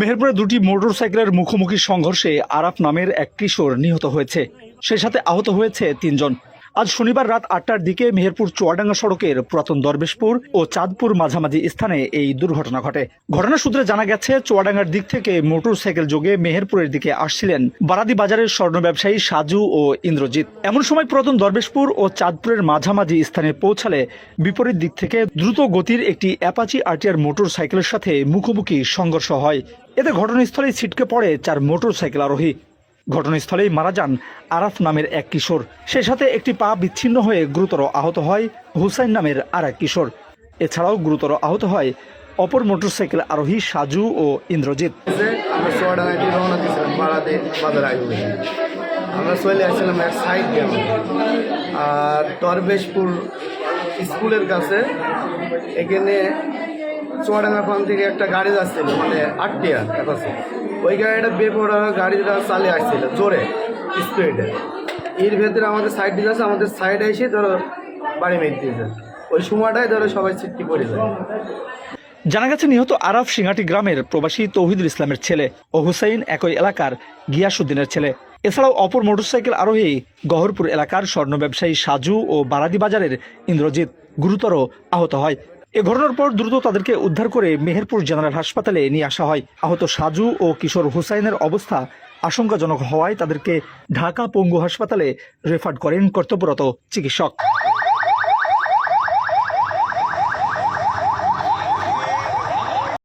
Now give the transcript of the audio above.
মেহেরপুরে দুটি মোটরসাইকেলের মুখোমুখি সংঘর্ষে আরাফ নামের এক কিশোর নিহত হয়েছে, সেই সাথে আহত হয়েছে ৩ জন। আজ শনিবার রাত ৮টার দিকে মেহেরপুর চুয়াডাঙ্গা সড়কের পুরাতন দরবেশপুর ও চাঁদপুর মাঝামাঝি স্থানে এই দুর্ঘটনা ঘটে। ঘটনা সূত্রে জানা গেছে, চুয়াডাঙ্গার দিক থেকে মোটরসাইকেল যোগে মেহেরপুরের দিকে আসছিলেন বারাদি বাজারের স্বর্ণ ব্যবসায়ী সাজু ও ইন্দ্রজিৎ। এমন সময় পুরাতন দরবেশপুর ও চাঁদপুরের মাঝামাঝি স্থানে পৌঁছালে বিপরীত দিক থেকে দ্রুত গতির একটি অ্যাপাচি আরটিআর মোটরসাইকেলের সাথে মুখোমুখি সংঘর্ষ হয়। এতে ঘটনাস্থলেই ছিটকে পড়ে ৪ মোটরসাইকেল আরোহী। ঘটনাস্থলেই মারা যান আরাফ নামের এক কিশোর, সেই সাথে একটি পা বিচ্ছিন্ন হয়ে গুরুতর আহত হয় হুসাইন নামের আর এক কিশোর। এছাড়াও গুরুতর আহত হয় অপর মোটরসাইকেল আরোহী সাজু ও ইন্দ্রজিৎ। আমরা চলে আসছিলাম এক সাইড দিয়ে, আর দরবেশপুর স্কুলের কাছে এখানে চুয়াডাঙ্গা ফার্ম থেকে একটা গাড়ি যাচ্ছিল, মানে আটটিয়ার কাছে। ওই গাড়িটা বেপরা গাড়িটা চালিয়ে আসছিল জোরে স্পিডে। এর ভেতরে আমাদের সাইড দিয়ে যাচ্ছে, আমাদের সাইডে এসে ধরো বাড়ি মেরে দিয়েছে। ওই সময়টাই ধরো সবাই ছিটকি পড়ে যায়। জানা গেছে, নিহত আরাফ সিঙ্গাটি গ্রামের প্রবাসী তৌহিদুল ইসলামের ছেলে ও হুসাইন একই এলাকার গিয়াসউদ্দিনের ছেলে। এছাড়াও অপর মোটরসাইকেল আরোহী গহরপুর এলাকার স্বর্ণ ব্যবসায়ী সাজু ও বারাদি বাজারের ইন্দ্রজিৎ গুরুতর আহত হয়। এ ঘটনার পর দ্রুত তাদেরকে উদ্ধার করে মেহেরপুর জেনারেল হাসপাতালে নিয়ে আসা হয়। আহত সাজু ও কিশোর হুসাইনের অবস্থা আশঙ্কাজনক হওয়ায় তাদেরকে ঢাকা পঙ্গু হাসপাতালে রেফার করেন কর্তব্যরত চিকিৎসক।